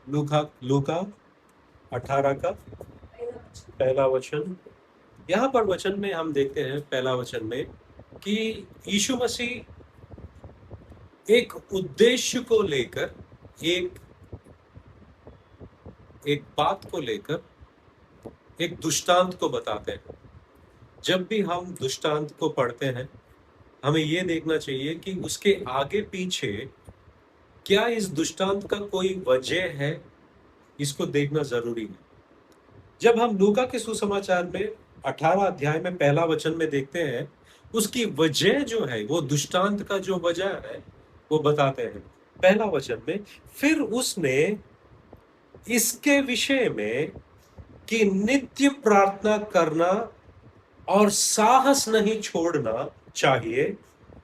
लूका लूका 18 का पहला वचन। यहाँ पर वचन में हम देखते हैं, पहला वचन में, कि यीशु मसीह एक उद्देश्य को लेकर, एक एक बात को लेकर एक दृष्टांत को बताते हैं। जब भी हम दृष्टांत को पढ़ते हैं, हमें यह देखना चाहिए कि उसके आगे पीछे क्या इस दृष्टांत का कोई वजह है, इसको देखना जरूरी है। जब हम लूका के सुसमाचार में 18 अध्याय में पहला वचन में देखते हैं, उसकी वजह जो है, वो दृष्टांत का जो वजह है वो बताते हैं पहला वचन में। फिर उसने इसके विषय में कि नित्य प्रार्थना करना और साहस नहीं छोड़ना चाहिए,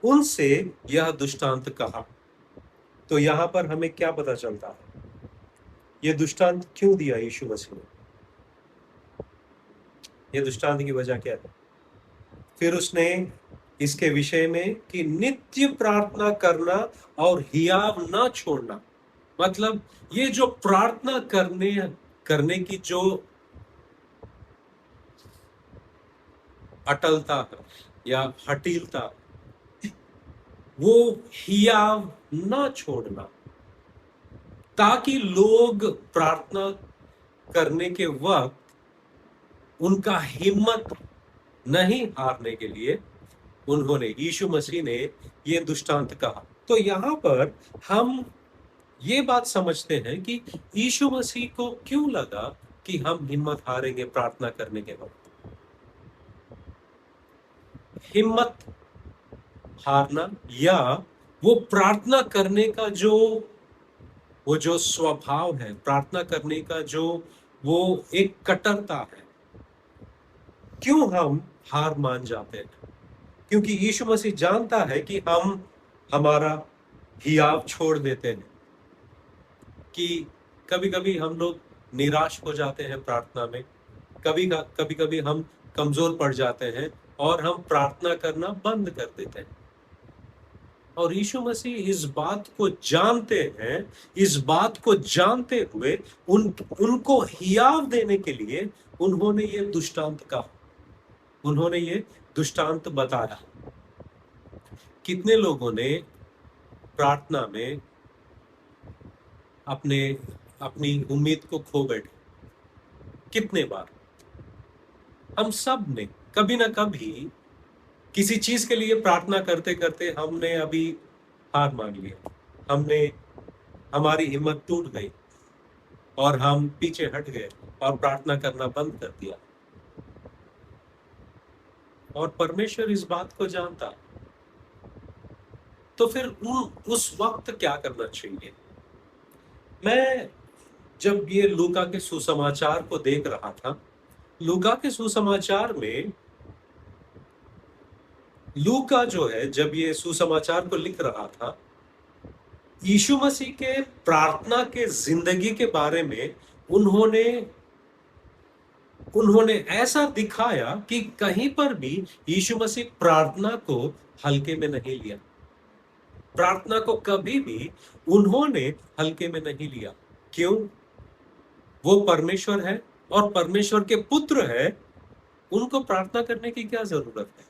उनसे यह दृष्टांत कहा। तो यहां पर हमें क्या पता चलता है, यह दृष्टांत क्यों दिया यीशु मसीह ने? यह दृष्टांत की वजह क्या है? फिर उसने इसके विषय में कि नित्य प्रार्थना करना और हियाव ना छोड़ना, मतलब ये जो प्रार्थना करने की जो अटलता है या हटीलता, वो हियाव ना छोड़ना, ताकि लोग प्रार्थना करने के वक्त उनका हिम्मत नहीं हारने के लिए उन्होंने, यीशु मसीह ने ये दृष्टांत कहा। तो यहां पर हम ये बात समझते हैं कि यीशु मसीह को क्यों लगा कि हम हिम्मत हारेंगे प्रार्थना करने के वक्त। हिम्मत हारना या वो प्रार्थना करने का वो जो स्वभाव है, प्रार्थना करने का जो वो एक कट्टरता है, क्यों हम हार मान जाते हैं? क्योंकि यीशु मसीह जानता है कि हम हमारा हियाव छोड़ देते हैं, कि कभी कभी हम लोग निराश हो जाते हैं प्रार्थना में, कभी कभी हम कमजोर पड़ जाते हैं और हम प्रार्थना करना बंद कर देते हैं। और यीशु मसीह इस बात को जानते हैं, इस बात को जानते हुए उनको हियाव देने के लिए उन्होंने ये दृष्टांत कहा, उन्होंने ये दृष्टांत बताया। कितने लोगों ने प्रार्थना में अपनी उम्मीद को खो बैठे? कितने बार? हम सब ने कभी ना कभी किसी चीज के लिए प्रार्थना करते करते हमने अभी हार मान लिया, हमारी हिम्मत टूट गई और हम पीछे हट गए और प्रार्थना करना बंद कर दिया। और परमेश्वर इस बात को जानता, तो फिर उस वक्त क्या करना चाहिए? मैं जब ये लूका के सुसमाचार को देख रहा था, लूका के सुसमाचार में लूका जो है, जब ये सुसमाचार को लिख रहा था, यीशु मसीह के प्रार्थना के जिंदगी के बारे में उन्होंने ऐसा दिखाया कि कहीं पर भी यीशु मसीह प्रार्थना को हल्के में नहीं लिया। प्रार्थना को कभी भी उन्होंने हल्के में नहीं लिया। क्यों? वो परमेश्वर है और परमेश्वर के पुत्र है, उनको प्रार्थना करने की क्या जरूरत है?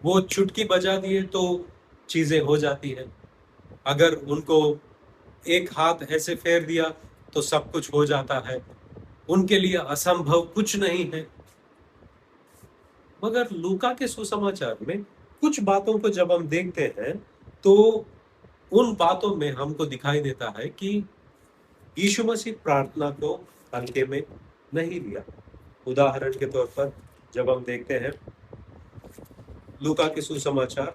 वो चुटकी बजा दिए तो चीजें हो जाती है। अगर उनको एक हाथ ऐसे फेर दिया तो सब कुछ हो जाता है। उनके लिए असंभव कुछ नहीं है। मगर लूका के सुसमाचार में कुछ बातों को जब हम देखते हैं, तो उन बातों में हमको दिखाई देता है कि यीशु मसीह प्रार्थना को हल्के में नहीं लिया। उदाहरण के तौर पर जब हम देखते हैं लूका के सुसमाचार,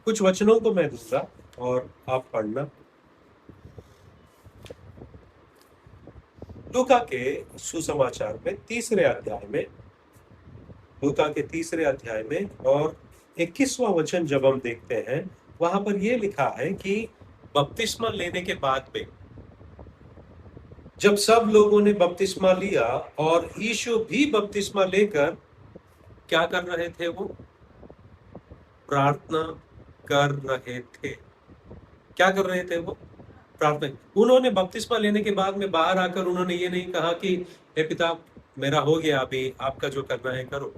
कुछ वचनों को मैं दूंगा और आप पढ़ना। लूका के सुसमाचार में तीसरे अध्याय में, लूका के तीसरे अध्याय में और 21वां वचन जब हम देखते हैं, वहां पर यह लिखा है कि बपतिस्मा लेने के बाद में, जब सब लोगों ने बपतिस्मा लिया और यीशु भी बपतिस्मा लेकर क्या कर रहे थे? वो प्रार्थना कर रहे थे। क्या कर रहे थे वो? प्रार्थना। उन्होंने बपतिस्मा लेने के बाद में बाहर आकर उन्होंने ये नहीं कहा कि हे पिता मेरा हो गया, अभी आपका जो करना है करो।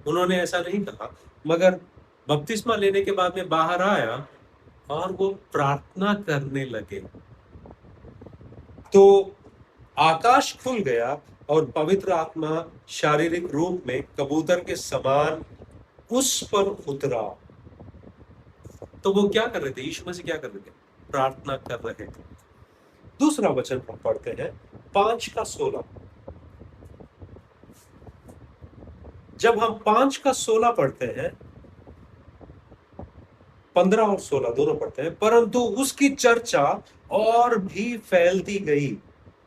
उन्होंने ऐसा नहीं कहा, मगर बपतिस्मा लेने के बाद में बाहर आया और वो प्रार्थना करने लगे। तो आकाश खुल गया और पवित्र आत्मा शारीरिक रूप में कबूतर के समान उस पर उतरा। तो वो क्या कर रहे थे? यीशु मसीह क्या कर रहे थे? प्रार्थना कर रहे थे। दूसरा वचन हम पढ़ते हैं 5:16। जब हम 5:16 पढ़ते हैं, 15 और 16 दोनों पढ़ते हैं, परंतु उसकी चर्चा और भी फैलती गई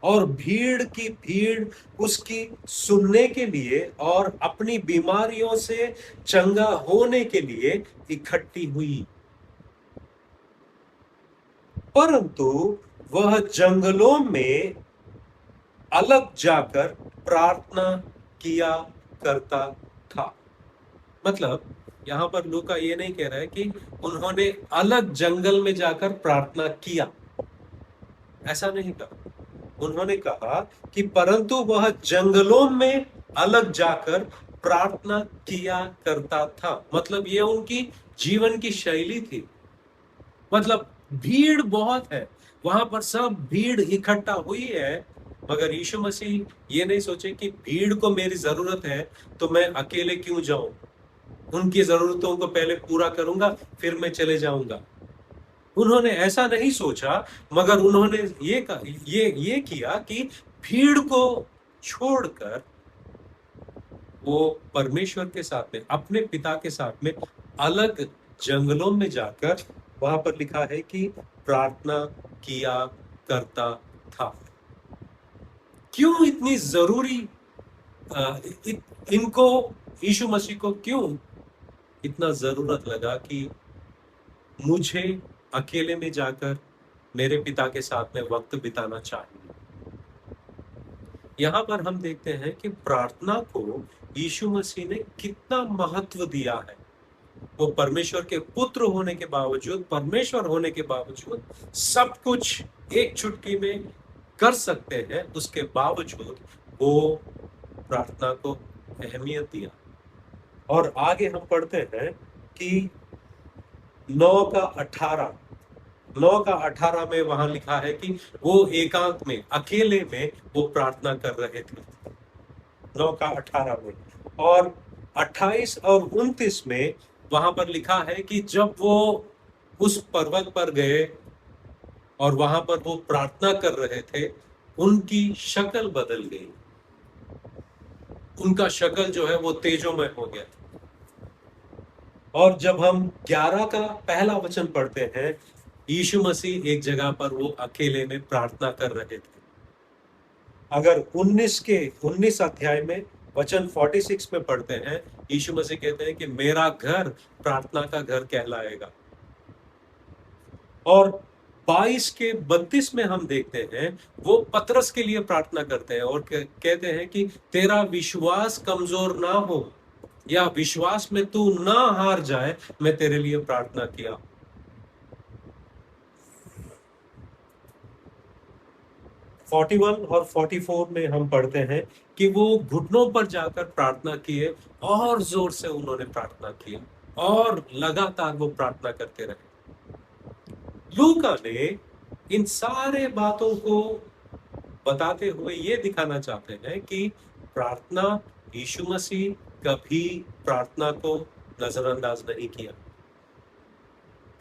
और भीड़ की भीड़ उसकी सुनने के लिए और अपनी बीमारियों से चंगा होने के लिए इकट्ठी हुई। परंतु वह जंगलों में अलग जाकर प्रार्थना किया करता था। मतलब यहां पर लूका ये नहीं कह रहा है कि उन्होंने अलग जंगल में जाकर प्रार्थना किया, ऐसा नहीं कहा। उन्होंने कहा कि परंतु वह जंगलों में अलग जाकर प्रार्थना किया करता था। मतलब ये उनकी जीवन की शैली थी। मतलब भीड़ बहुत है, वहां पर सब भीड़ इकट्ठा हुई है, मगर यीशु मसीह ये नहीं सोचे कि भीड़ को मेरी जरूरत है तो मैं अकेले क्यों जाऊं, उनकी जरूरतों को पहले पूरा करूंगा फिर मैं चले जाऊंगा। उन्होंने ऐसा नहीं सोचा, मगर उन्होंने ये किया कि भीड़ को छोड़कर वो परमेश्वर के साथ में, अपने पिता के साथ में अलग जंगलों में जाकर, वहां पर लिखा है कि प्रार्थना किया करता था। क्यों इतनी जरूरी इनको, यीशु मसीह को क्यों इतना जरूरत लगा कि मुझे अकेले में जाकर मेरे पिता के साथ में वक्त बिताना चाहिए? यहां पर हम देखते हैं कि प्रार्थना को यीशु मसीह ने कितना महत्व दिया है। वो परमेश्वर के पुत्र होने के बावजूद, परमेश्वर होने के बावजूद सब कुछ एक चुटकी में कर सकते हैं, उसके बावजूद वो प्रार्थना को अहमियत दिया। और आगे हम पढ़ते हैं कि 9:18 में वहां लिखा है कि वो एकांत में, अकेले में वो प्रार्थना कर रहे थे। 9:18 में। और 28 और 29 में वहां पर लिखा है कि जब वो उस पर्वत पर गए और वहां पर वो प्रार्थना कर रहे थे, उनकी शक्ल बदल गई। उनका शक्ल जो है वो तेजोमय हो गया। और जब हम 11 का पहला वचन पढ़ते हैं, यीशु मसीह एक जगह पर वो अकेले में प्रार्थना कर रहे थे। अगर 19 अध्याय में वचन 46 में पढ़ते हैं, यीशु मसीह कहते हैं कि मेरा घर प्रार्थना का घर कहलाएगा। और 22 के 32 में हम देखते हैं वो पतरस के लिए प्रार्थना करते हैं और कहते हैं कि तेरा विश्वास कमजोर ना हो, या विश्वास में तू ना हार जाए, मैं तेरे लिए प्रार्थना किया। और 44 में हम पढ़ते हैं कि वो घुटनों पर जाकर प्रार्थना किए और जोर से उन्होंने प्रार्थना किया और लगातार वो प्रार्थना करते रहे। लूका ने इन सारे बातों को बताते हुए ये दिखाना चाहते हैं कि प्रार्थना, यीशु मसीह कभी प्रार्थना को नजरअंदाज नहीं किया,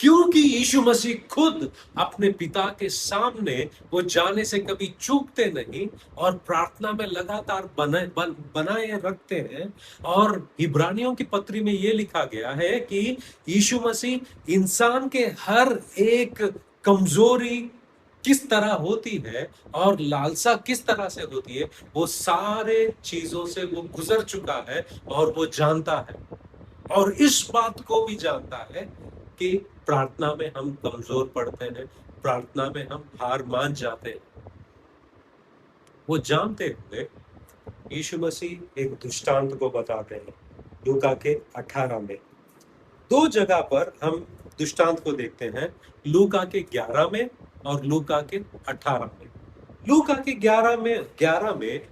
क्योंकि यीशु मसीह खुद अपने पिता के सामने वो जाने से कभी चूकते नहीं और प्रार्थना में लगातार बनाए रखते हैं। और इब्रानियों की पत्री में ये लिखा गया है कि यीशु मसीह इंसान के हर एक कमजोरी किस तरह होती है और लालसा किस तरह से होती है, वो सारे चीजों से वो गुजर चुका है और वो जानता है। और इस बात को भी जानता है कि प्रार्थना में हम कमजोर पड़ते हैं, प्रार्थना में हम हार मान जाते हैं। वो जानते हुए यीशु मसीह एक दृष्टांत को बताते हैं। लूका के 18 में 2 जगह पर हम दृष्टांत को देखते हैं, लूका के 11 में और लूका के 18 में। लूका के 11 में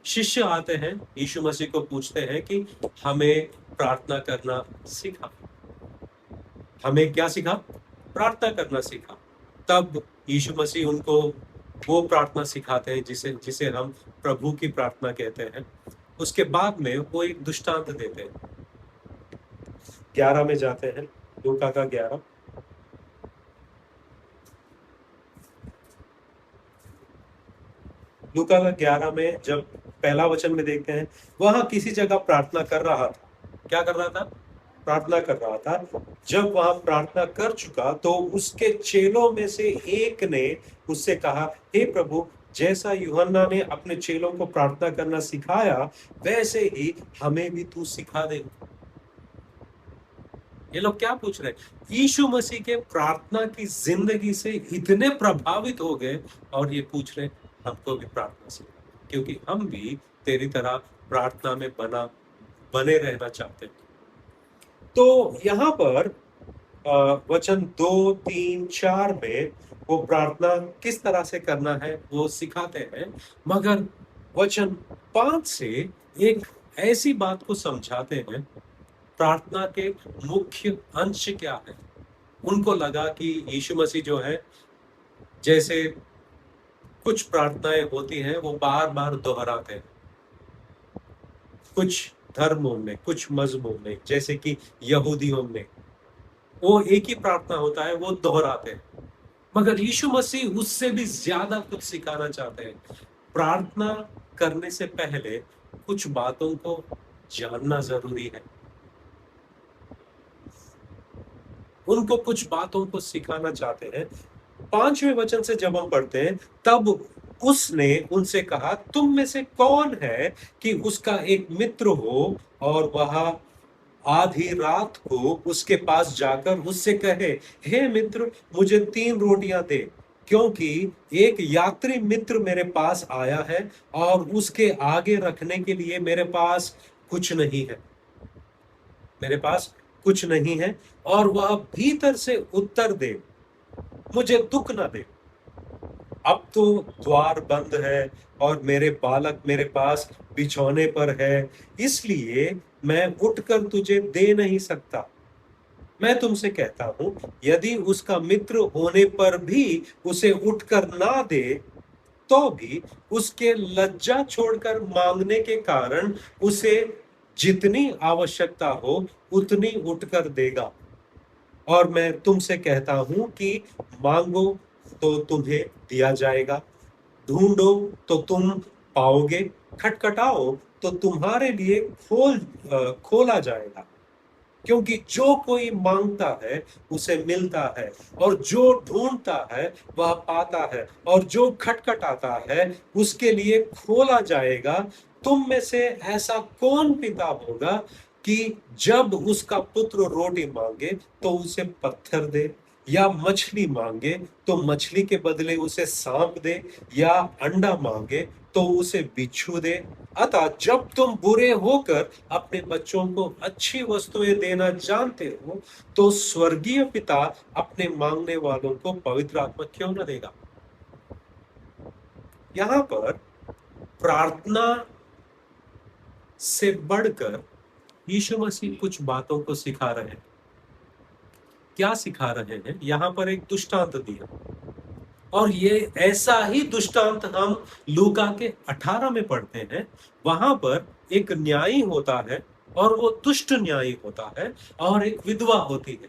शिष्य आते हैं, यीशु मसीह को पूछते हैं कि हमें प्रार्थना करना सिखा। हमें क्या सिखा? प्रार्थना करना सिखा। तब यीशु मसीह उनको वो प्रार्थना सिखाते हैं जिसे हम प्रभु की प्रार्थना कहते हैं। उसके बाद में वो एक दृष्टांत देते हैं। 11 में जाते हैं, लूका का 11। लूका का 11 में जब पहला वचन में देखते हैं, वहां किसी जगह प्रार्थना कर रहा था। क्या कर रहा था? प्रार्थना कर रहा था। जब वहां प्रार्थना कर चुका तो उसके चेलों में से एक ने उससे कहा, हे प्रभु, जैसा यूहन्ना ने अपने चेलों को प्रार्थना करना सिखाया, वैसे ही हमें भी तू सिखा दे। ये लोग क्या पूछ रहे हैं? यीशु मसीह के प्रार्थना की जिंदगी से इतने प्रभावित हो गए और ये पूछ रहे, हमको भी प्रार्थना सिखा, क्योंकि हम भी तेरी तरह प्रार्थना में बने रहना चाहते हैं। तो यहाँ पर वचन 2, 3, 4 में वो प्रार्थना किस तरह से करना है वो सिखाते हैं, मगर वचन 5 से एक ऐसी बात को समझाते हैं, प्रार्थना के मुख्य अंश क्या है। उनको लगा कि यीशु मसीह जो है, जैसे कुछ प्रार्थनाएं होती हैं वो बार बार दोहराते हैं, कुछ धर्मों में, कुछ मजहबों में, जैसे कि यहूदियों में वो एक ही प्रार्थना होता है, वो दोहराते हैं। मगर यीशु मसीह उससे भी ज्यादा कुछ सिखाना चाहते हैं। प्रार्थना करने से पहले कुछ बातों को जानना जरूरी है। उनको कुछ बातों को सिखाना चाहते हैं। 5वें वचन से जब हम पढ़ते हैं, तब उसने उनसे कहा, तुम में से कौन है कि उसका एक मित्र हो और वह आधी रात को उसके पास जाकर उससे कहे, हे मित्र, मुझे 3 रोटियां दे, क्योंकि एक यात्री मित्र मेरे पास आया है और उसके आगे रखने के लिए मेरे पास कुछ नहीं है। मेरे पास कुछ नहीं है और वह भीतर से उत्तर दे, मुझे दुख न दे। अब तो द्वार बंद है और मेरे बालक मेरे पास बिछौने पर है, इसलिए मैं उठकर तुझे दे नहीं सकता। मैं तुमसे कहता हूं, यदि उसका मित्र होने पर भी उसे उठकर ना दे, तो भी उसके लज्जा छोड़कर मांगने के कारण उसे जितनी आवश्यकता हो उतनी उठकर देगा। और मैं तुमसे कहता हूं कि मांगो तो तुम्हें दिया जाएगा, ढूंढो तो तुम पाओगे, खटखटाओ तो तुम्हारे लिए खोला जाएगा। क्योंकि जो कोई मांगता है उसे मिलता है, और जो ढूंढता है वह पाता है, और जो खटखटाता है उसके लिए खोला जाएगा। तुम में से ऐसा कौन पिता होगा कि जब उसका पुत्र रोटी मांगे तो उसे पत्थर दे, या मछली मांगे तो मछली के बदले उसे सांप दे, या अंडा मांगे तो उसे बिच्छू दे। अतः जब तुम बुरे होकर अपने बच्चों को अच्छी वस्तुएं देना जानते हो, तो स्वर्गीय पिता अपने मांगने वालों को पवित्र आत्मा क्यों न देगा। यहां पर प्रार्थना से बढ़कर यीशु मसीह कुछ बातों को सिखा रहे हैं। क्या सिखा रहे हैं? यहां पर एक दृष्टांत दिया, और ये ऐसा ही दृष्टांत हम लूका के 18 में पढ़ते हैं। वहां पर एक न्यायी होता है और वो दुष्ट न्यायी होता है, और एक विधवा होती है।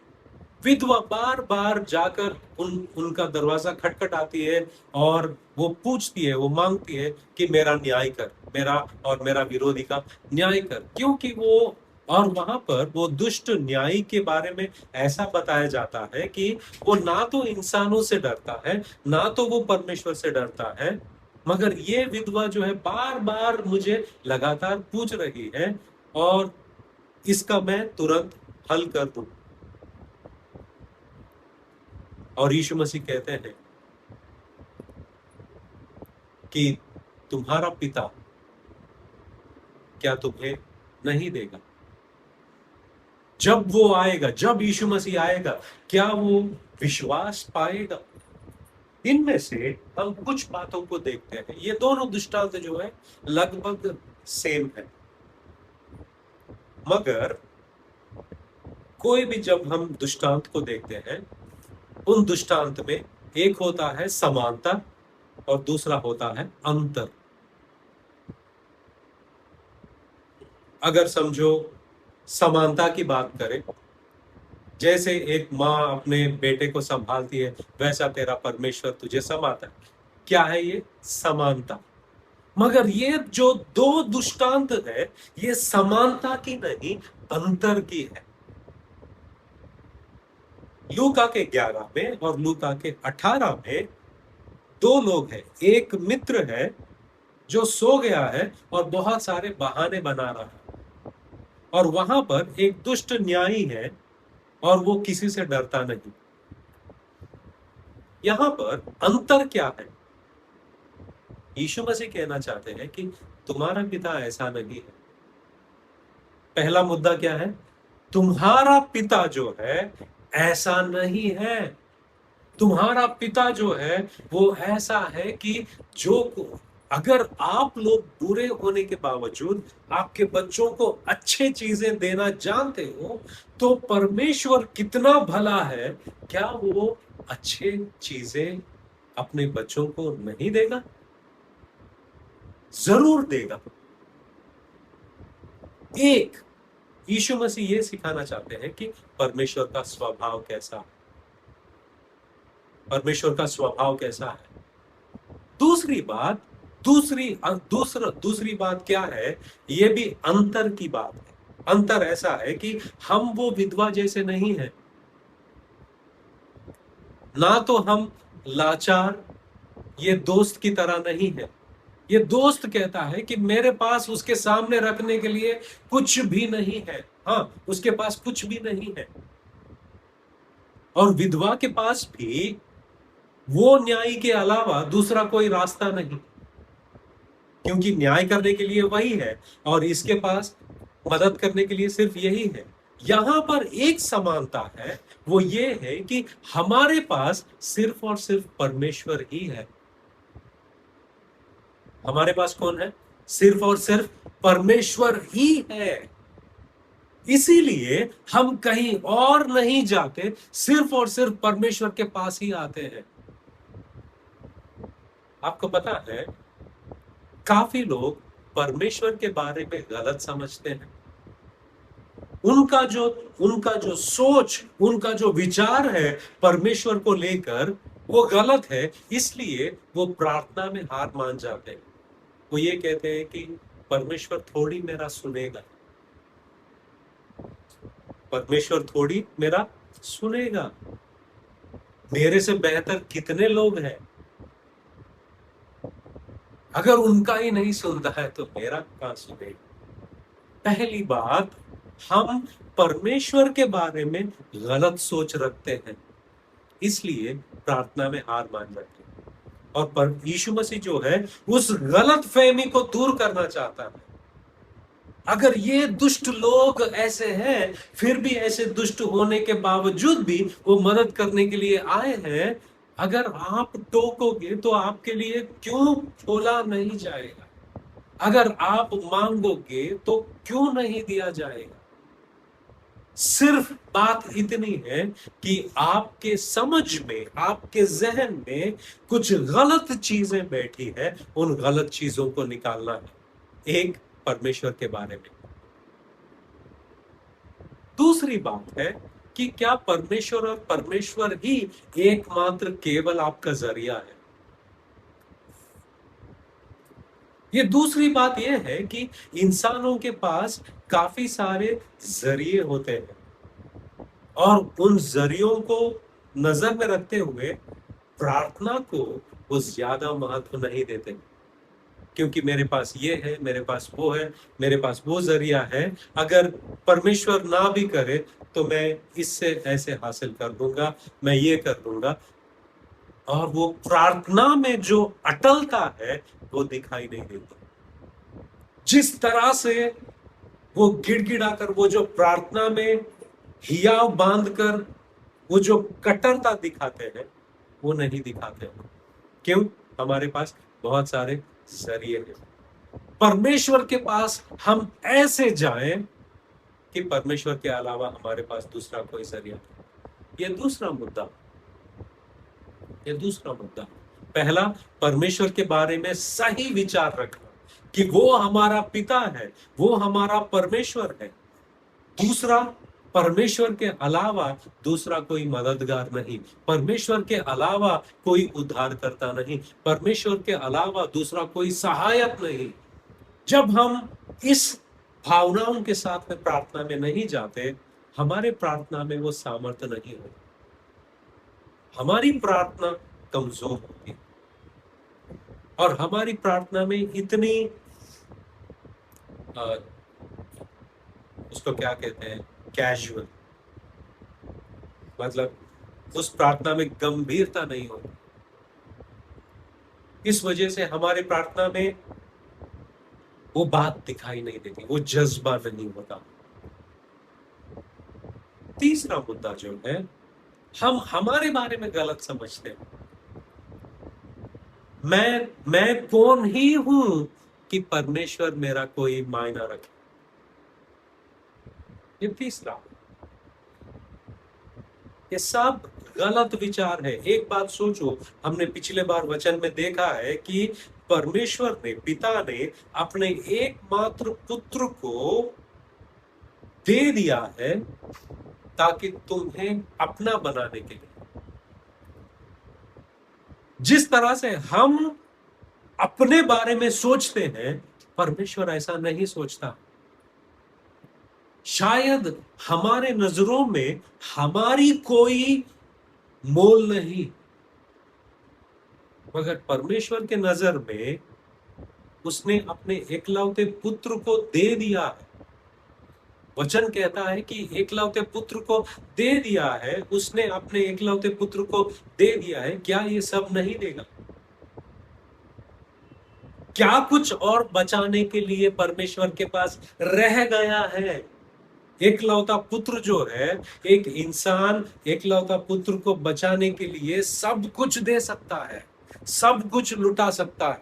विधवा बार बार जाकर उनका दरवाजा खटखटाती है और वो पूछती है, वो मांगती है कि मेरा न्याय कर, मेरा और मेरा विरोधी का न्याय कर। क्योंकि वो, और वहां पर वो दुष्ट न्यायी के बारे में ऐसा बताया जाता है कि वो ना तो इंसानों से डरता है, ना तो वो परमेश्वर से डरता है, मगर ये विधवा जो है बार बार मुझे लगातार पूछ रही है और इसका मैं तुरंत हल कर दूं। और यीशु मसीह कहते हैं कि तुम्हारा पिता क्या तुम्हें नहीं देगा? जब वो आएगा, जब यीशु मसीह आएगा, क्या वो विश्वास पाएगा? इनमें से हम कुछ बातों को देखते हैं। ये दोनों दृष्टांत जो है लगभग सेम है, मगर कोई भी जब हम दृष्टांत को देखते हैं, उन दृष्टांत में एक होता है समानता और दूसरा होता है अंतर। अगर समझो समानता की बात करें, जैसे एक माँ अपने बेटे को संभालती है, वैसा तेरा परमेश्वर तुझे संभालता है। क्या है ये? समानता। मगर ये जो दो दृष्टांत है, ये समानता की नहीं, अंतर की है। लूका के 11 में और लूका के 18 में दो लोग हैं। एक मित्र है जो सो गया है और बहुत सारे बहाने बना रहा है, और वहां पर एक दुष्ट न्यायी है और वो किसी से डरता नहीं। यहां पर अंतर क्या है? यीशु मसीह कहना चाहते हैं कि तुम्हारा पिता ऐसा नहीं है। पहला मुद्दा क्या है? तुम्हारा पिता जो है ऐसा नहीं है। तुम्हारा पिता जो है वो ऐसा है कि जो अगर आप लोग बुरे होने के बावजूद आपके बच्चों को अच्छे चीजें देना जानते हो, तो परमेश्वर कितना भला है, क्या वो अच्छे चीजें अपने बच्चों को नहीं देगा? जरूर देगा। एक, यीशु मसीह ये सिखाना चाहते हैं कि परमेश्वर का स्वभाव कैसा है। परमेश्वर का स्वभाव कैसा है। दूसरी बात, दूसरी बात क्या है? ये भी अंतर की बात है। अंतर ऐसा है कि हम वो विधवा जैसे नहीं है, ना तो हम लाचार, ये दोस्त की तरह नहीं है। ये दोस्त कहता है कि मेरे पास उसके सामने रखने के लिए कुछ भी नहीं है। हाँ, उसके पास कुछ भी नहीं है। और विधवा के पास भी वो न्याय के अलावा दूसरा कोई रास्ता नहीं, क्योंकि न्याय करने के लिए वही है और इसके पास मदद करने के लिए सिर्फ यही है। यहां पर एक समानता है, वो ये है कि हमारे पास सिर्फ और सिर्फ परमेश्वर ही है। हमारे पास कौन है? सिर्फ और सिर्फ परमेश्वर ही है। इसीलिए हम कहीं और नहीं जाते, सिर्फ और सिर्फ परमेश्वर के पास ही आते हैं। आपको पता है, काफी लोग परमेश्वर के बारे में गलत समझते हैं। उनका जो सोच, उनका जो विचार है परमेश्वर को लेकर, वो गलत है। इसलिए वो प्रार्थना में हार मान जाते हैं। वो ये कहते हैं कि परमेश्वर थोड़ी मेरा सुनेगा, परमेश्वर थोड़ी मेरा सुनेगा। मेरे से बेहतर कितने लोग हैं, अगर उनका ही नहीं सुनता है तो मेरा कहां सुनेगा? पहली बात, हम परमेश्वर के बारे में गलत सोच रखते हैं, इसलिए प्रार्थना में हार मान जाते हैं। और पर यीशु मसीह जो है उस गलत फहमी को दूर करना चाहता है। अगर ये दुष्ट लोग ऐसे हैं, फिर भी ऐसे दुष्ट होने के बावजूद भी वो मदद करने के लिए आए हैं, अगर आप टोकोगे तो आपके लिए क्यों खोला नहीं जाएगा? अगर आप मांगोगे तो क्यों नहीं दिया जाएगा? सिर्फ बात इतनी है कि आपके समझ में, आपके जहन में कुछ गलत चीजें बैठी है, उन गलत चीजों को निकालना है। एक, परमेश्वर के बारे में। दूसरी बात है कि क्या परमेश्वर और परमेश्वर ही एकमात्र केवल आपका जरिया है? ये दूसरी बात यह है कि इंसानों के पास काफी सारे जरिए होते हैं और उन जरियों को नजर में रखते हुए प्रार्थना को वो ज्यादा महत्व नहीं देते, क्योंकि मेरे पास ये है, मेरे पास वो है, मेरे पास वो जरिया है, अगर परमेश्वर ना भी करे तो मैं इससे ऐसे हासिल कर दूंगा, मैं ये कर दूंगा। और वो प्रार्थना में जो अटलता है वो दिखाई नहीं देती। जिस तरह से वो गिड़गिड़ाकर, वो जो प्रार्थना में हियाव बांधकर वो जो कट्टरता दिखाते हैं, वो नहीं दिखाते हैं। क्यों? हमारे पास बहुत सारे जरिए हैं। परमेश्वर के पास हम ऐसे जाएं कि परमेश्वर के अलावा हमारे पास दूसरा कोई जरिया नहीं। ये दूसरा मुद्दा। पहला, परमेश्वर के बारे में सही विचार रखना कि वो हमारा पिता है, वो हमारा परमेश्वर है। दूसरा, परमेश्वर के अलावा दूसरा कोई मददगार नहीं, परमेश्वर के अलावा कोई उद्धारकर्ता नहीं, परमेश्वर के अलावा दूसरा कोई सहायक नहीं। जब हम इस भावनाओं के साथ में प्रार्थना में नहीं जाते, हमारे प्रार्थना में वो सामर्थ्य नहीं होती, हमारी प्रार्थना कमजोर होती और हमारी प्रार्थना में इतनी उसको क्या कहते हैं, कैजुअल, मतलब उस प्रार्थना में गंभीरता नहीं होती। इस वजह से हमारे प्रार्थना में वो बात दिखाई नहीं देती, वो जज्बा नहीं होता। तीसरा मुद्दा जो है, हम हमारे बारे में गलत समझते हैं। मैं कौन ही हूं कि परमेश्वर मेरा कोई मायना रखे। ये तीसरा, ये सब गलत विचार है। एक बात सोचो, हमने पिछले बार वचन में देखा है कि परमेश्वर ने, पिता ने अपने एकमात्र पुत्र को दे दिया है ताकि तुम्हें अपना बनाने के लिए। जिस तरह से हम अपने बारे में सोचते हैं, परमेश्वर ऐसा नहीं सोचता। शायद हमारे नजरों में हमारी कोई मोल नहीं, मगर परमेश्वर के नजर में उसने अपने एकलौते पुत्र को दे दिया है। वचन कहता है कि एकलौते पुत्र को दे दिया है, उसने अपने एकलौते पुत्र को दे दिया है। क्या ये सब नहीं देगा? क्या कुछ और बचाने के लिए परमेश्वर के पास रह गया है? एकलौता पुत्र जो है, एक इंसान एकलौता पुत्र को बचाने के लिए सब कुछ दे सकता है, सब कुछ लुटा सकता है,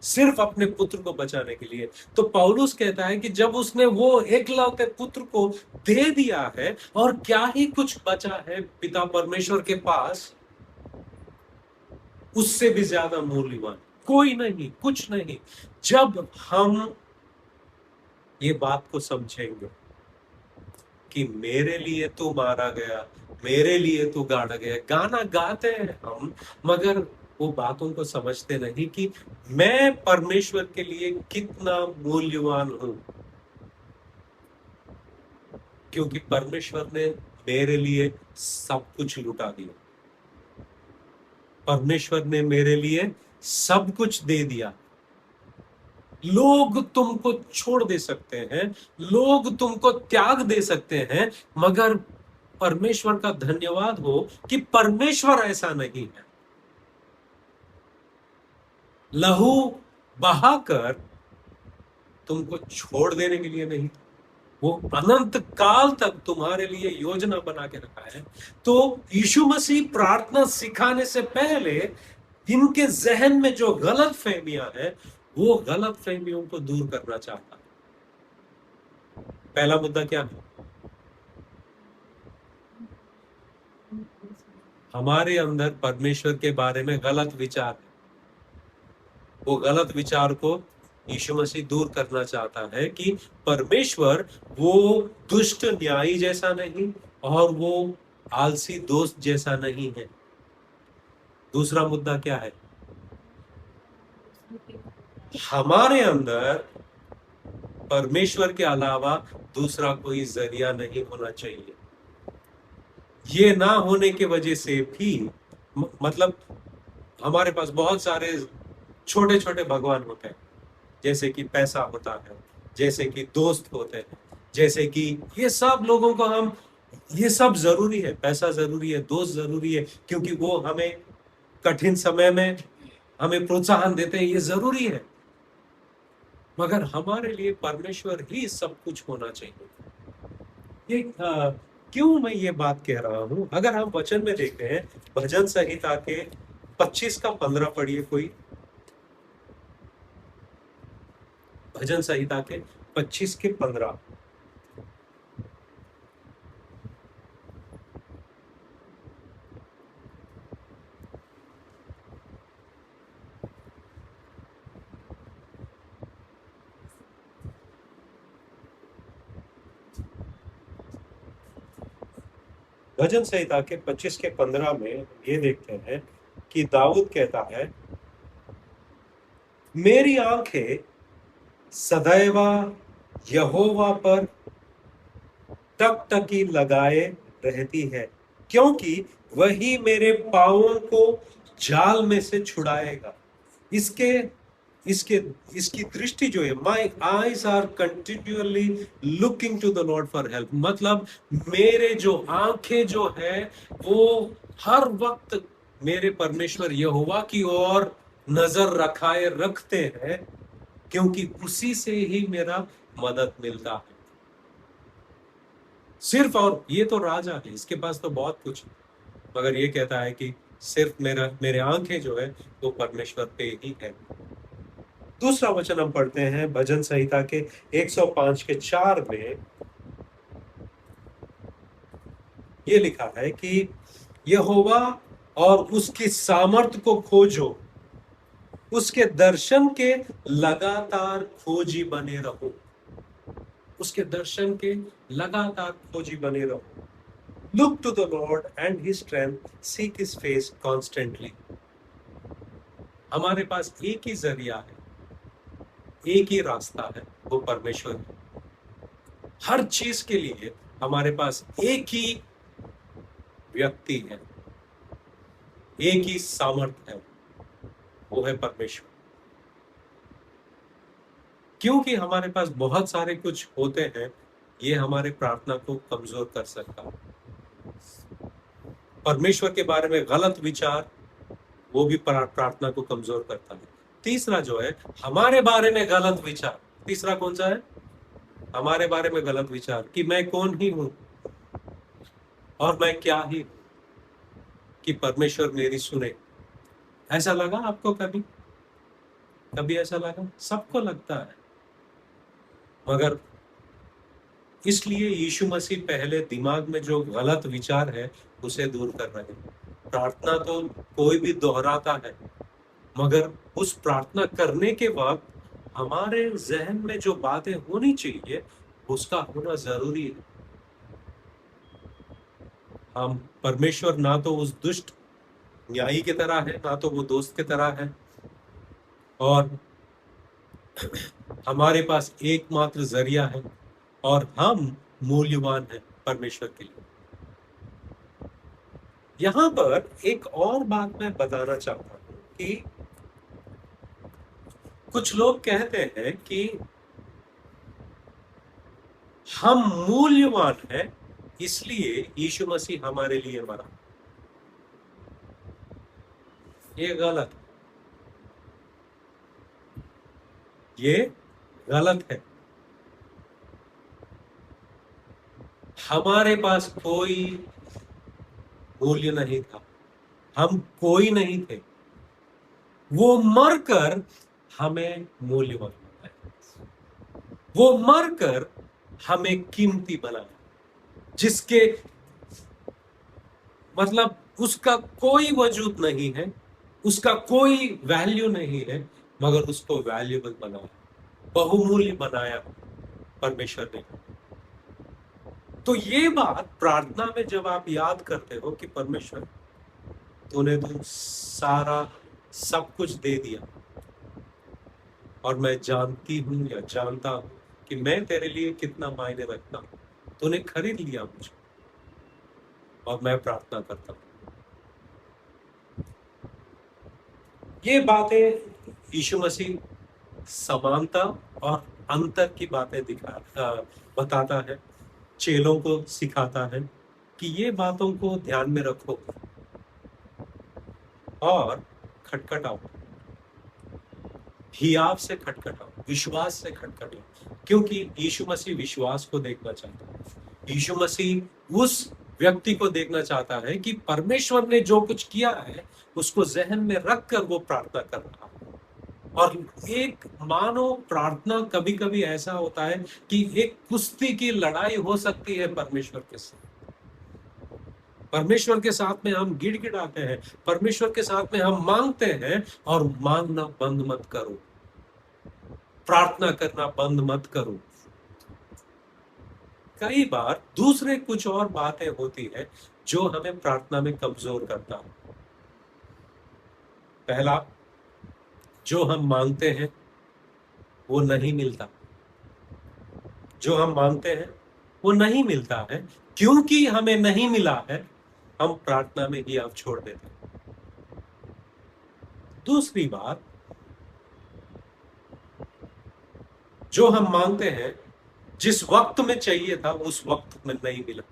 सिर्फ अपने पुत्र को बचाने के लिए। तो पौलुस कहता है कि जब उसने वो एकलौते पुत्र को दे दिया है, और क्या ही कुछ बचा है पिता परमेश्वर के पास, उससे भी ज्यादा मूल्यवान कोई नहीं, कुछ नहीं। जब हम ये बात को समझेंगे कि मेरे लिए तू मारा गया, मेरे लिए तू गाड़ा गया, गाना गाते हैं हम, मगर वो बातों को समझते नहीं कि मैं परमेश्वर के लिए कितना मूल्यवान हूं, क्योंकि परमेश्वर ने मेरे लिए सब कुछ लुटा दिया। परमेश्वर ने मेरे लिए सब कुछ दे दिया। लोग तुमको छोड़ दे सकते हैं, लोग तुमको त्याग दे सकते हैं, मगर परमेश्वर का धन्यवाद हो कि परमेश्वर ऐसा नहीं है। लहू बहाकर तुमको छोड़ देने के लिए नहीं, वो अनंत काल तक तुम्हारे लिए योजना बना के रखा है। तो यीशु मसीह प्रार्थना सिखाने से पहले इनके जहन में जो गलत फहमियां है, वो गलत फहमियों को दूर करना चाहता है। पहला मुद्दा क्या है? हमारे अंदर परमेश्वर के बारे में गलत विचार है। वो गलत विचार को यीशु मसीह दूर करना चाहता है कि परमेश्वर वो दुष्ट न्यायी जैसा नहीं, और वो आलसी दोस्त जैसा नहीं है। दूसरा मुद्दा क्या है? हमारे अंदर परमेश्वर के अलावा दूसरा कोई जरिया नहीं होना चाहिए। ये ना होने की वजह से भी, मतलब हमारे पास बहुत सारे छोटे छोटे भगवान होते हैं, जैसे कि पैसा होता है, जैसे कि दोस्त होते हैं, जैसे कि ये सब लोगों को हम, ये सब जरूरी है, पैसा जरूरी है, दोस्त जरूरी है, क्योंकि वो हमें कठिन समय में हमें प्रोत्साहन देते हैं, ये जरूरी है। मगर हमारे लिए परमेश्वर ही सब कुछ होना चाहिए। ये क्यों मैं ये बात कह रहा हूं? अगर हम वचन में देखते हैं, भजन संहिता के 25 का 15 पढ़िए कोई, भजन संहिता के 25 के 15। भजन संहिता के 25 के 15 में ये देखते हैं कि दाऊद कहता है, मेरी आंखें सदैव यहोवा पर टकटकी लगाए रहती है, क्योंकि वही मेरे पांवों को जाल में से छुड़ाएगा। इसके इसके इसकी दृष्टि जो है, my eyes are continually looking to the lord for help, मतलब मेरे जो आंखें जो है वो हर वक्त मेरे परमेश्वर यहोवा की ओर नजर रखाए रखते हैं, क्योंकि उसी से ही मेरा मदद मिलता है। सिर्फ, और ये तो राजा है, इसके पास तो बहुत कुछ, मगर ये कहता है कि सिर्फ मेरे आंखें जो है वो परमेश्वर पे ही है। दूसरा वचन हम पढ़ते हैं भजन संहिता के 105 के 4 में। ये लिखा है कि यहोवा और उसकी सामर्थ को खोजो, उसके दर्शन के लगातार खोजी बने रहो, उसके दर्शन के लगातार खोजी बने रहो। Look to the lord and his strength, seek his face constantly. हमारे पास एक ही जरिया है, एक ही रास्ता है, वो परमेश्वर है। हर चीज के लिए हमारे पास एक ही व्यक्ति है, एक ही सामर्थ है, वो है परमेश्वर। क्योंकि हमारे पास बहुत सारे कुछ होते हैं, ये हमारे प्रार्थना को कमजोर कर सकता है। परमेश्वर के बारे में गलत विचार, वो भी प्रार्थना को कमजोर करता है। तीसरा जो है, हमारे बारे में गलत विचार। तीसरा कौन सा है? हमारे बारे में गलत विचार कि मैं कौन ही हूं और मैं क्या ही हूं कि परमेश्वर मेरी सुने। ऐसा लगा आपको कभी? कभी ऐसा लगा? सबको लगता है, मगर इसलिए यीशु मसीह पहले दिमाग में जो गलत विचार है उसे दूर कर रहे हैं। प्रार्थना तो कोई भी दोहराता है, मगर उस प्रार्थना करने के बाद हमारे जहन में जो बातें होनी चाहिए उसका होना जरूरी है। हम परमेश्वर ना तो उस दुष्ट न्यायी की तरह है, ना तो वो दोस्त की तरह है, और हमारे पास एकमात्र जरिया है और हम मूल्यवान हैं परमेश्वर के लिए। यहां पर एक और बात मैं बताना चाहता हूं कि कुछ लोग कहते हैं कि हम मूल्यवान हैं इसलिए यीशु मसीह हमारे लिए मरा। ये गलत, ये गलत है। हमारे पास कोई मूल्य नहीं था, हम कोई नहीं थे, वो मरकर हमें मूल्यवान बनाया, वो मरकर हमें कीमती बनाया, जिसके मतलब उसका कोई वजूद नहीं है, उसका कोई वैल्यू नहीं है, मगर उसको वैल्यूबल बनाया, बहुमूल्य बनाया परमेश्वर ने। तो ये बात प्रार्थना में जब आप याद करते हो कि परमेश्वर तूने तो सारा सब कुछ दे दिया, और मैं जानती हूं या जानता हूं कि मैं तेरे लिए कितना मायने रखता हूं, तूने खरीद लिया मुझे, और मैं प्रार्थना करता हूं। ये बातें यीशु मसीह समानता और अंतर की बातें बताता है, चेलों को सिखाता है कि ये बातों को ध्यान में रखो और खटखटाओ, हियाव से खटखटाओ, विश्वास से खटखटाओ, क्योंकि यीशु मसीह विश्वास को देखना चाहता है। यीशु मसीह उस व्यक्ति को देखना चाहता है कि परमेश्वर ने जो कुछ किया है उसको जहन में रखकर वो प्रार्थना कर रहा है। और एक मानो प्रार्थना कभी कभी ऐसा होता है कि एक कुश्ती की लड़ाई हो सकती है परमेश्वर के साथ। परमेश्वर के साथ में हम गिड़गिड़ाते हैं, परमेश्वर के साथ में हम मांगते हैं, और मांगना बंद मत करो, प्रार्थना करना बंद मत करो। कई बार दूसरे कुछ और बातें होती है जो हमें प्रार्थना में कमजोर करता है। पहला, जो हम मांगते हैं वो नहीं मिलता, जो हम मांगते हैं वो नहीं मिलता है। क्योंकि हमें नहीं मिला है, हम प्रार्थना में ही आप छोड़ देते हैं। दूसरी बात, जो हम मांगते हैं जिस वक्त में चाहिए था उस वक्त में नहीं मिला,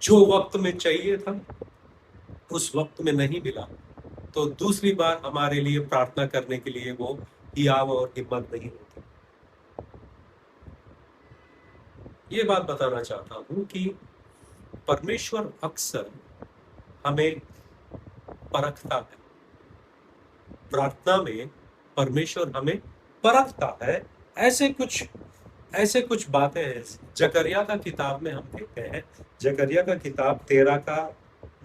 जो वक्त में चाहिए था उस वक्त में नहीं मिला, तो दूसरी बार हमारे लिए प्रार्थना करने के लिए वो हियाव और हिम्मत नहीं होती। ये बात बताना चाहता हूं कि परमेश्वर अक्सर हमें परखता है। प्रार्थना में परमेश्वर हमें परखता है। ऐसे कुछ बातें हैं। जकरिया का किताब में हम देखते हैं, जकरिया का किताब 13 का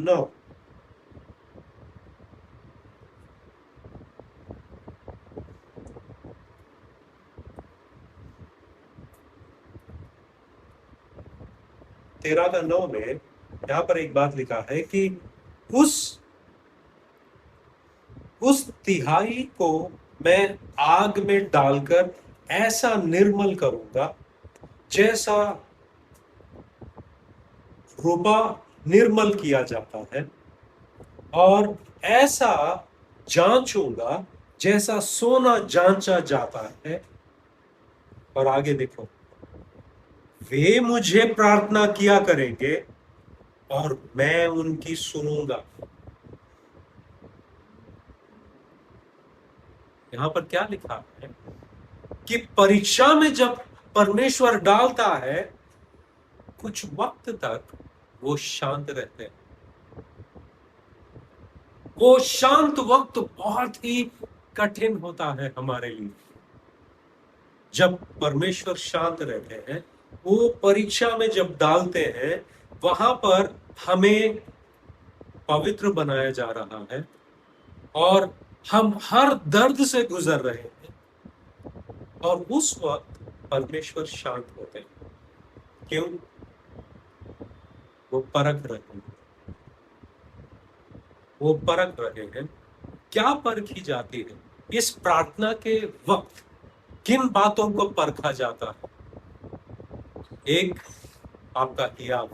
9। तेरह का 9 में यहां पर एक बात लिखा है कि उस तिहाई को मैं आग में डालकर ऐसा निर्मल करूंगा जैसा रुपा निर्मल किया जाता है, और ऐसा जांचूंगा जैसा सोना जांचा जाता है। और आगे देखो, वे मुझे प्रार्थना किया करेंगे और मैं उनकी सुनूंगा। यहां पर क्या लिखा है कि परीक्षा में जब परमेश्वर डालता है, कुछ वक्त तक वो शांत रहते हैं। वो शांत वक्त बहुत ही कठिन होता है हमारे लिए। जब परमेश्वर शांत रहते हैं, वो परीक्षा में जब डालते हैं, वहां पर हमें पवित्र बनाया जा रहा है और हम हर दर्द से गुजर रहे हैं, और उस वक्त परमेश्वर शांत होते हैं। क्यों? वो परख रहे हैं। वो परख रहे हैं। क्या परखी जाती है? इस प्रार्थना के वक्त किन बातों को परखा जाता है? एक, आपका हियाव।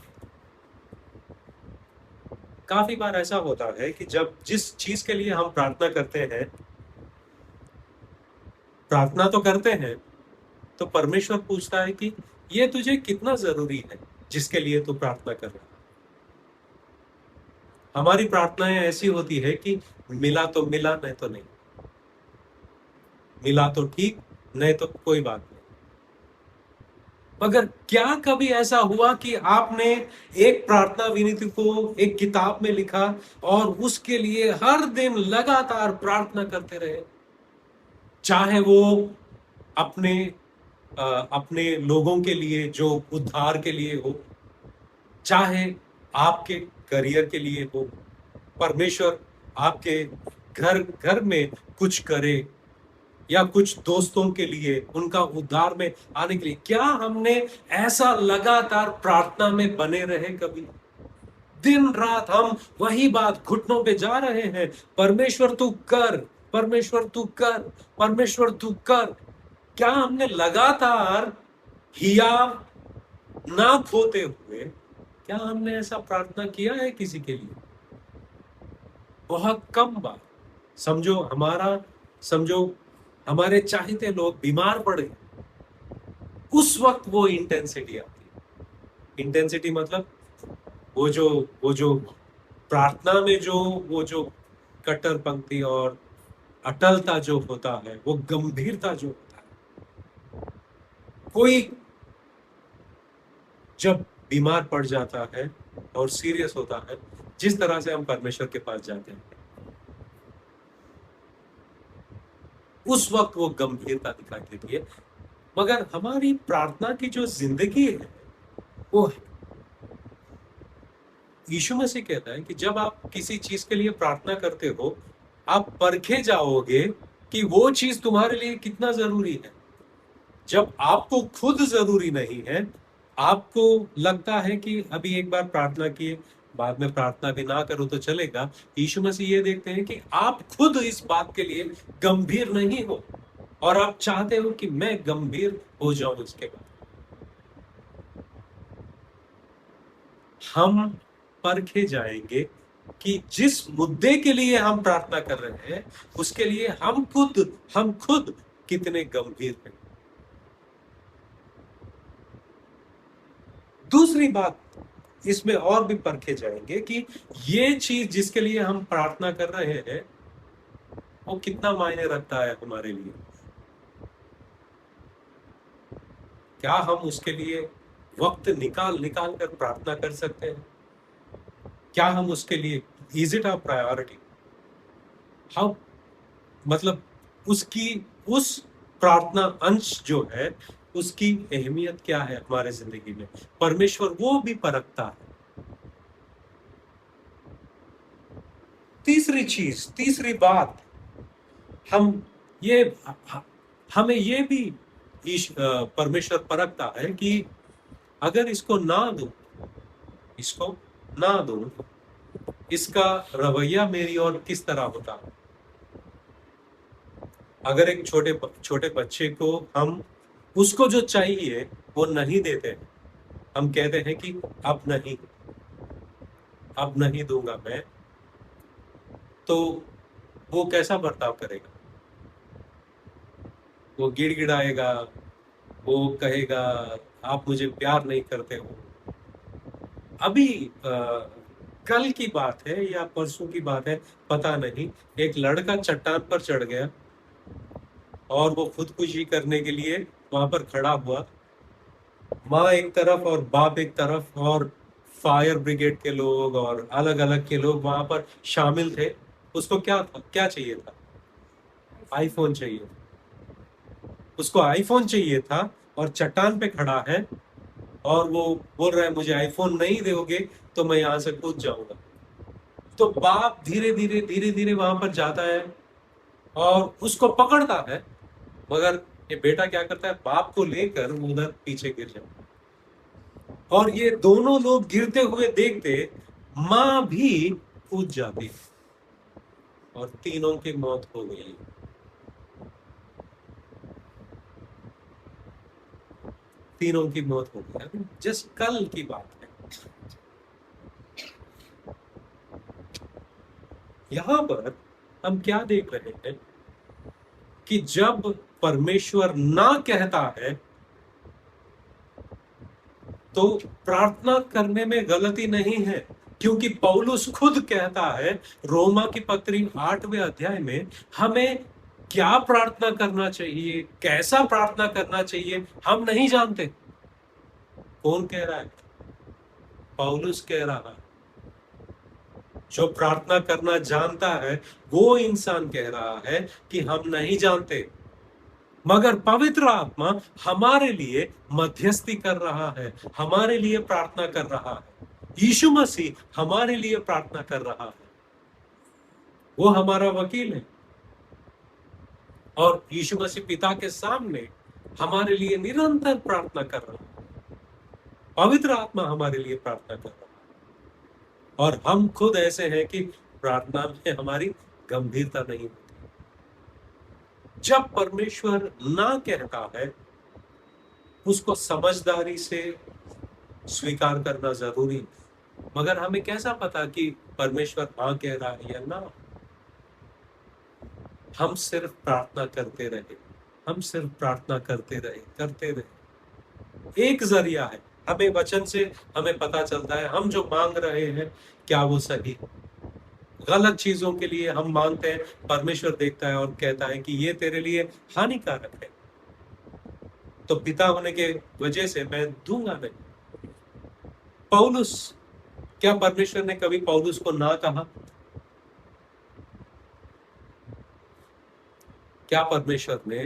काफी बार ऐसा होता है कि जब जिस चीज के लिए हम प्रार्थना करते हैं, प्रार्थना तो करते हैं, तो परमेश्वर पूछता है कि ये तुझे कितना जरूरी है जिसके लिए तू प्रार्थना कर रहा है। हमारी प्रार्थनाएं ऐसी होती है कि मिला तो मिला, नहीं तो नहीं। मिला तो ठीक, नहीं तो कोई बात नहीं। मगर क्या कभी ऐसा हुआ कि आपने एक प्रार्थना विनती को एक किताब में लिखा और उसके लिए हर दिन लगातार प्रार्थना करते रहे? चाहे वो अपने अपने लोगों के लिए जो उद्धार के लिए हो, चाहे आपके करियर के लिए हो, परमेश्वर आपके घर घर में कुछ करे, या कुछ दोस्तों के लिए उनका उद्धार में आने के लिए, क्या हमने ऐसा लगातार प्रार्थना में बने रहे? कभी दिन रात हम वही बात घुटनों पे जा रहे हैं, परमेश्वर तू कर, परमेश्वर तू कर, परमेश्वर तू कर। क्या हमने लगातार हियाव ना खोते हुए, क्या हमने ऐसा प्रार्थना किया है किसी के लिए? बहुत कम बार। समझो हमारे चाहते लोग बीमार पड़ गए, उस वक्त वो इंटेंसिटी आती है। इंटेंसिटी मतलब वो जो प्रार्थना में वो जो कट्टरपंथी और अटलता जो होता है, वो गंभीरता जो होता है। कोई जब बीमार पड़ जाता है और सीरियस होता है, जिस तरह से हम परमेश्वर के पास जाते हैं, उस वक्त वो गंभीरता दिखाई देती है। मगर हमारी प्रार्थना की जो जिंदगी है वो, यीशु मसीह कहता है कि जब आप किसी चीज के लिए प्रार्थना करते हो, आप परखे जाओगे कि वो चीज तुम्हारे लिए कितना जरूरी है। जब आपको खुद जरूरी नहीं है, आपको लगता है कि अभी एक बार प्रार्थना किए, बाद में प्रार्थना भी ना करो तो चलेगा। यीशु मसीह ये देखते हैं कि आप खुद इस बात के लिए गंभीर नहीं हो और आप चाहते हो कि मैं गंभीर हो जाऊं। इसके बाद हम परखे जाएंगे कि जिस मुद्दे के लिए हम प्रार्थना कर रहे हैं, उसके लिए हम खुद कितने गंभीर हैं। दूसरी बात इसमें और भी परखे जाएंगे कि ये चीज जिसके लिए हम प्रार्थना कर रहे हैं वो कितना मायने रखता है हमारे लिए। क्या हम उसके लिए वक्त निकाल निकाल कर प्रार्थना कर सकते हैं? क्या हम उसके लिए, is it a priority? How, मतलब उसकी, उस प्रार्थना अंश जो है, उसकी अहमियत क्या है हमारे जिंदगी में? परमेश्वर वो भी परखता है। तीसरी चीज, तीसरी बात, हम ये, हमें ये भी परमेश्वर परखता है कि अगर इसको ना दूं, इसको ना दूं, इसका रवैया मेरी ओर किस तरह होता है। अगर एक छोटे बच्चे को हम उसको जो चाहिए वो नहीं देते, हम कहते हैं कि अब नहीं दूंगा मैं, तो वो कैसा बर्ताव करेगा? वो गिड़गिड़ाएगा, वो कहेगा आप मुझे प्यार नहीं करते हो। अभी कल की बात है या परसों की बात है, पता नहीं, एक लड़का चट्टान पर चढ़ गया और वो खुदकुशी करने के लिए वहां पर खड़ा हुआ। माँ एक तरफ और बाप एक तरफ, और फायर ब्रिगेड के लोग और अलग अलग के लोग वहां पर शामिल थे। उसको क्या चाहिए था? आईफोन चाहिए। उसको आईफोन चाहिए था और चट्टान पे खड़ा है और वो बोल रहा है मुझे आईफोन नहीं दोगे तो मैं यहां से कूद जाऊंगा। तो बाप धीरे धीरे वहां पर जाता है और उसको पकड़ता है, मगर ये बेटा क्या करता है, बाप को लेकर उधर पीछे गिर जाता है। और ये दोनों लोग गिरते हुए देखते मां भी कूद जाती है और तीनों की मौत हो गई। तीनों की मौत हो गई। जस्ट कल की बात है। यहां पर हम क्या देख रहे हैं कि जब परमेश्वर ना कहता है तो प्रार्थना करने में गलती नहीं है, क्योंकि पौलुस खुद कहता है रोमा की पत्री 8वें अध्याय में हमें क्या प्रार्थना करना चाहिए, कैसा प्रार्थना करना चाहिए, हम नहीं जानते। कौन कह रहा है? पौलुस कह रहा है। जो प्रार्थना करना जानता है वो इंसान कह रहा है कि हम नहीं जानते, मगर पवित्र आत्मा हमारे लिए मध्यस्थी कर रहा है, हमारे लिए प्रार्थना कर रहा है। यीशु मसीह हमारे लिए प्रार्थना कर रहा है, वो हमारा वकील है। और यीशु मसीह पिता के सामने हमारे लिए निरंतर प्रार्थना कर रहा है। पवित्र आत्मा हमारे लिए प्रार्थना कर रहा है। और हम खुद ऐसे हैं कि प्रार्थना में हमारी गंभीरता नहीं होती। जब परमेश्वर ना कहता है उसको समझदारी से स्वीकार करना जरूरी, मगर हमें कैसा पता कि परमेश्वर हाँ कह रहा है या ना? हम सिर्फ प्रार्थना करते रहे, हम सिर्फ प्रार्थना करते रहे। एक जरिया है, हमें वचन से हमें पता चलता है हम जो मांग रहे हैं क्या वो सही। गलत चीजों के लिए हम मांगते हैं, परमेश्वर देखता है और कहता है कि ये तेरे लिए हानिकारक है, तो पिता होने के वजह से मैं दूंगा नहीं। पौलुस, क्या परमेश्वर ने कभी पौलुस को ना कहा? क्या परमेश्वर ने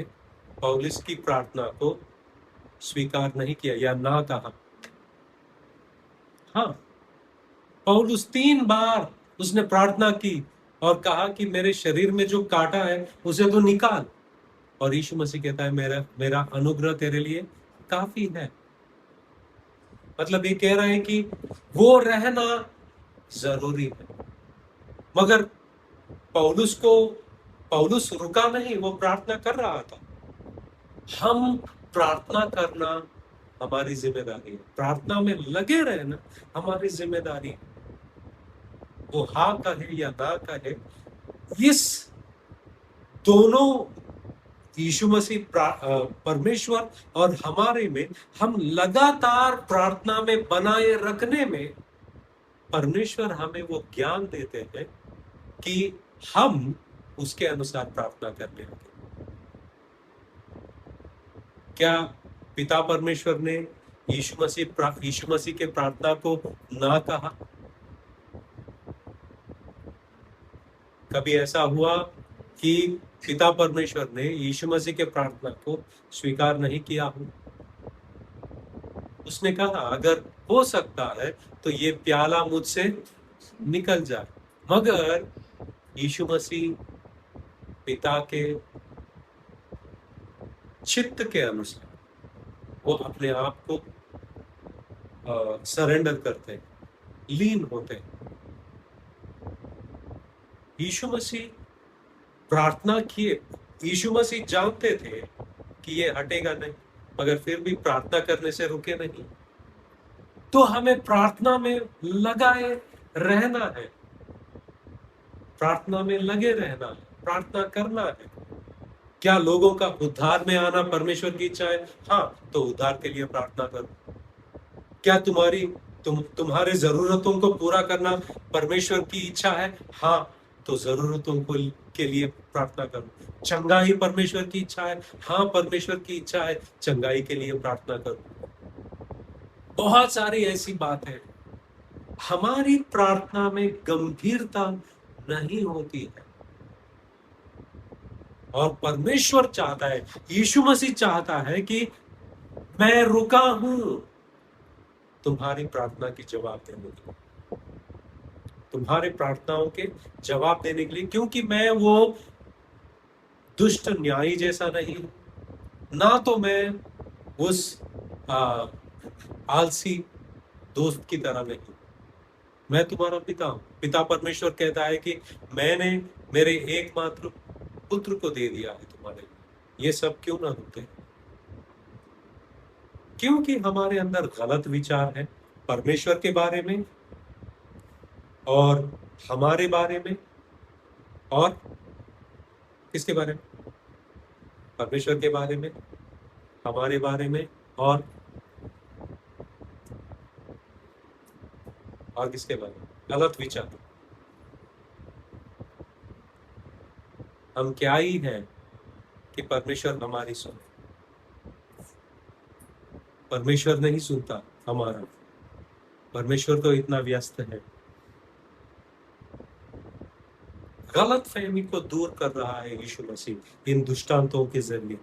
पौलुस की प्रार्थना को स्वीकार नहीं किया या ना कहा? हाँ, पौलुस 3 बार उसने प्रार्थना की और कहा कि मेरे शरीर में जो कांटा है उसे तो निकाल, और यीशु मसीह कहता है मेरा मेरा अनुग्रह तेरे लिए काफी है। मतलब ये कह रहा है कि वो रहना जरूरी है। मगर पौलुस रुका नहीं, वो प्रार्थना कर रहा था। हम प्रार्थना करना हमारी जिम्मेदारी है, प्रार्थना में लगे रहना हमारी जिम्मेदारी है। वो हाँ कहे या ना कहे, इस दोनों यीशु मसीह परमेश्वर और हमारे में हम लगातार प्रार्थना में बनाए रखने में परमेश्वर हमें वो ज्ञान देते हैं कि हम उसके अनुसार प्रार्थना करने लगे। क्या पिता परमेश्वर ने यीशु मसीह के प्रार्थना को ना कहा? कभी ऐसा हुआ कि पिता परमेश्वर ने यीशु मसीह के प्रार्थना को स्वीकार नहीं किया हो? उसने कहा अगर हो सकता है तो ये प्याला मुझसे निकल जाए, मगर यीशु मसीह पिता के चित्त के अनुसार वो अपने आप को सरेंडर करते हैं, लीन होते हैं। यीशु मसीह प्रार्थना किए, यीशु मसीह जानते थे कि ये हटेगा नहीं, मगर फिर भी प्रार्थना करने से रुके नहीं। तो हमें प्रार्थना में लगाए रहना है, प्रार्थना में लगे रहना है, प्रार्थना करना है। क्या लोगों का उद्धार में आना परमेश्वर की इच्छा है? हाँ, तो उद्धार के लिए प्रार्थना करो। क्या तुम्हारे जरूरतों को पूरा करना परमेश्वर की इच्छा है? हाँ, तो जरूरतों के लिए प्रार्थना करो। चंगाई परमेश्वर की इच्छा है? हाँ, परमेश्वर की इच्छा है, चंगाई के लिए प्रार्थना करो। बहुत सारी ऐसी बात है। हमारी प्रार्थना में गंभीरता नहीं होती है, और परमेश्वर चाहता है, यीशु मसीह चाहता है कि मैं रुका हूं तुम्हारी प्रार्थना की जवाब देने के लिए, तुम्हारे प्रार्थनाओं के जवाब देने के लिए, क्योंकि मैं वो दुष्ट न्यायी जैसा नहीं, ना तो मैं उस आलसी दोस्त की तरह नहीं। मैं तुम्हारा पिता हूं। पिता परमेश्वर कहता है कि मैंने मेरे एकमात्र पुत्र को दे दिया है तुम्हारे लिए। ये सब क्यों ना होते? क्योंकि हमारे अंदर गलत विचार है परमेश्वर के बारे में और हमारे बारे में, और किसके बारे में? परमेश्वर के बारे में, हमारे बारे में, और किसके बारे में? गलत विचार। हम क्या ही हैं कि परमेश्वर हमारी सुने? परमेश्वर नहीं सुनता हमारा। परमेश्वर तो इतना व्यस्त है। गलत फहमी को दूर कर रहा है यीशु मसीह इन दृष्टांतों के जरिए,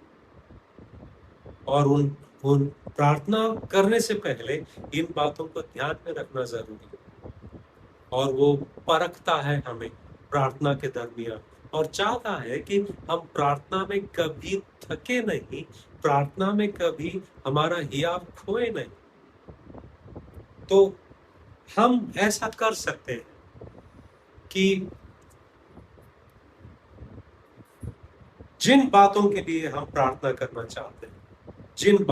और उन प्रार्थना करने से पहले इन बातों को ध्यान में रखना जरूरी है। और वो परखता है हमें प्रार्थना के दरमियान, और चाहता है कि हम प्रार्थना में कभी थके नहीं, प्रार्थना में कभी हमारा हियाव खोए नहीं। तो हम ऐसा कर सकते हैं कि जिन बातों के लिए हम प्रार्थना करना चाहते हैं, जिन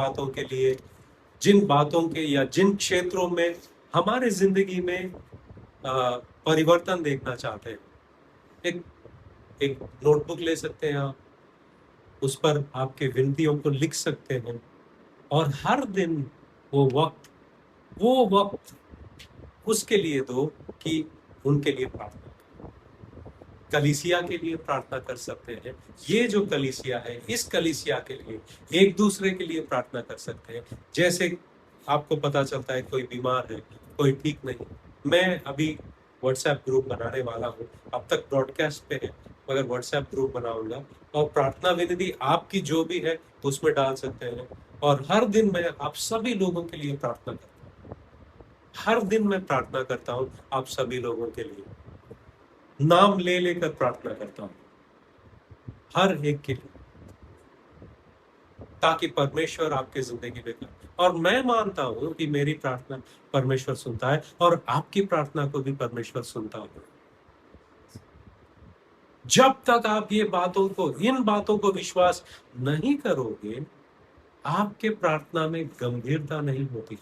बातों के या जिन क्षेत्रों में हमारे जिंदगी में परिवर्तन देखना चाहते हैं, एक नोटबुक ले सकते हैं आप, उस पर आपके विनतियों को लिख सकते हैं, और हर दिन वो वक्त उसके लिए दो कि उनके लिए प्रार्थना। कलीसिया के लिए प्रार्थना कर सकते हैं। ये जो कलीसिया है, इस कलीसिया के लिए एक दूसरे के लिए प्रार्थना कर सकते हैं। जैसे आपको पता चलता है कोई बीमार है, कोई ठीक नहीं। मैं अभी व्हाट्सएप ग्रुप बनाने वाला हूँ, अब तक ब्रॉडकास्ट पे है, मगर व्हाट्सएप ग्रुप बनाऊंगा और प्रार्थना विनती आपकी जो भी है उसमें डाल सकते हैं। और हर दिन मैं आप सभी लोगों के लिए प्रार्थना करता हूँ, हर दिन मैं प्रार्थना करता हूँ आप सभी लोगों के लिए, नाम ले लेकर प्रार्थना करता हूँ हर एक के लिए, ताकि परमेश्वर आपकी जिंदगी में करे। और मैं मानता हूं कि मेरी प्रार्थना परमेश्वर सुनता है और आपकी प्रार्थना को भी परमेश्वर सुनता है। जब तक आप ये इन बातों को विश्वास नहीं करोगे, आपके प्रार्थना में गंभीरता नहीं होती।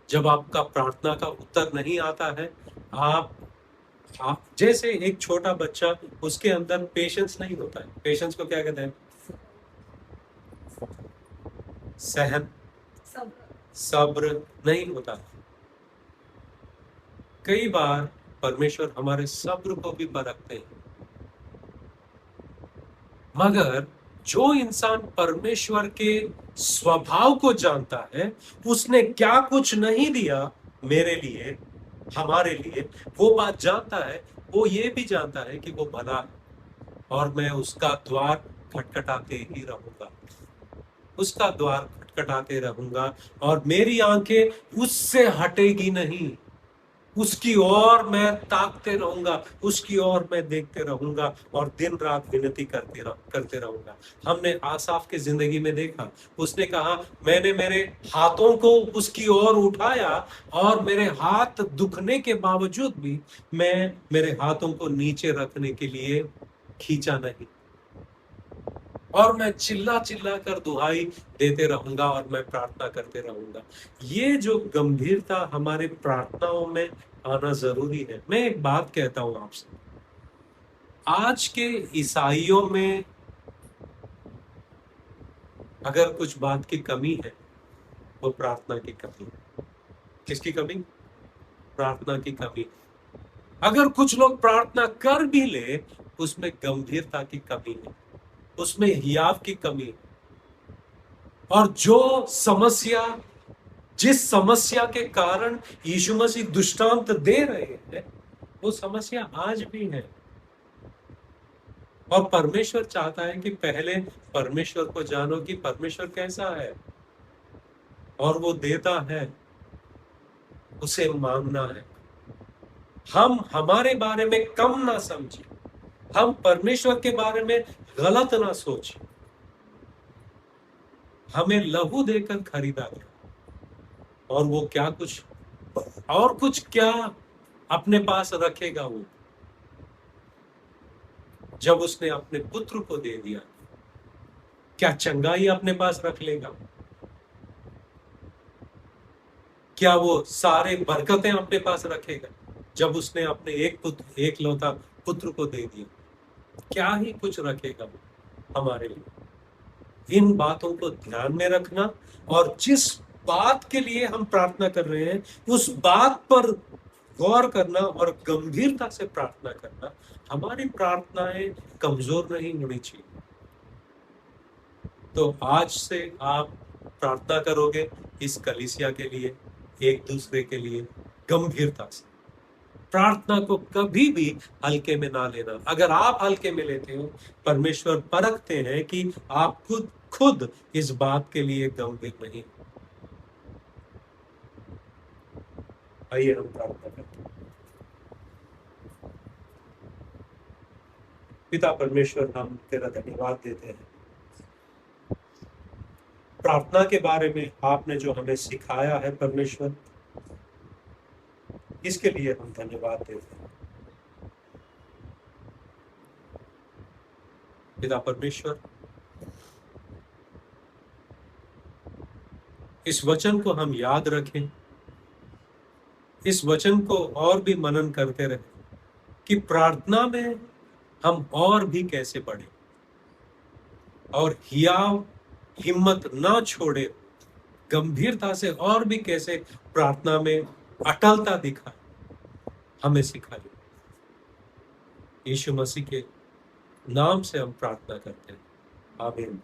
जब आपका प्रार्थना का उत्तर नहीं आता है, आप जैसे एक छोटा बच्चा, उसके अंदर पेशेंस नहीं होता है। पेशेंस को क्या कहते हैं? सहन, सब्र नहीं होता। कई बार परमेश्वर हमारे सब्र को भी परखते हैं, मगर जो इंसान परमेश्वर के स्वभाव को जानता है, उसने क्या कुछ नहीं दिया मेरे लिए, हमारे लिए, वो बात जानता है। वो ये भी जानता है कि वो भला है और मैं उसका द्वार खटखटाते ही रहूंगा, उसका द्वार खटखटाते रहूंगा और मेरी आंखें उससे हटेगी नहीं। उसकी ओर मैं ताकते रहूंगा, उसकी ओर मैं देखते रहूंगा और दिन रात विनती करते रहूंगा। हमने आसाफ की जिंदगी में देखा, उसने कहा मैंने मेरे हाथों को उसकी ओर उठाया और मेरे हाथ दुखने के बावजूद भी मैं मेरे हाथों को नीचे रखने के लिए खींचा नहीं, और मैं चिल्ला चिल्ला कर दुहाई देते रहूंगा और मैं प्रार्थना करते रहूंगा। ये जो गंभीरता हमारे प्रार्थनाओं में आना जरूरी है। मैं एक बात कहता हूं आपसे, आज के ईसाइयों में अगर कुछ बात की कमी है, वो प्रार्थना की कमी है। किसकी कमी? प्रार्थना की कमी। अगर कुछ लोग प्रार्थना कर भी ले, उसमें गंभीरता की कमी है, उसमें हियाव की कमी है। और जिस समस्या के कारण यीशु मसीह दृष्टांत दे रहे हैं, वो समस्या आज भी है। और परमेश्वर चाहता है कि पहले परमेश्वर को जानो कि परमेश्वर कैसा है, और वो देता है, उसे मांगना है। हम हमारे बारे में कम ना समझें, हम परमेश्वर के बारे में गलत ना सोचें। हमें लहू देकर खरीदा गया, और वो कुछ क्या अपने पास रखेगा वो, जब उसने अपने पुत्र को दे दिया? क्या चंगाई अपने पास रख लेगा? क्या वो सारे बरकतें अपने पास रखेगा जब उसने अपने एक लौता पुत्र को दे दिया? क्या ही कुछ रखेगा वो हमारे लिए। इन बातों को ध्यान में रखना, और जिस बात के लिए हम प्रार्थना कर रहे हैं उस बात पर गौर करना और गंभीरता से प्रार्थना करना। हमारी प्रार्थनाएं कमजोर नहीं होनी चाहिए। तो आज से आप प्रार्थना करोगे इस कलीसिया के लिए, एक दूसरे के लिए, गंभीरता से। प्रार्थना को कभी भी हल्के में ना लेना। अगर आप हल्के में लेते हो, परमेश्वर परखते हैं कि आप खुद इस बात के लिए गंभीर नहीं। आइए हम प्रार्थना करते हैं। पिता परमेश्वर, हम तेरा धन्यवाद देते हैं प्रार्थना के बारे में आपने जो हमें सिखाया है परमेश्वर, इसके लिए हम धन्यवाद देते हैं। पिता परमेश्वर, इस वचन को हम याद रखें, इस वचन को और भी मनन करते रहें कि प्रार्थना में हम और भी कैसे बढ़े और हिम्मत ना छोड़े, गंभीरता से और भी कैसे प्रार्थना में अटलता दिखाए, हमें सिखाइए। यीशु मसीह के नाम से हम प्रार्थना करते हैं, आमीन।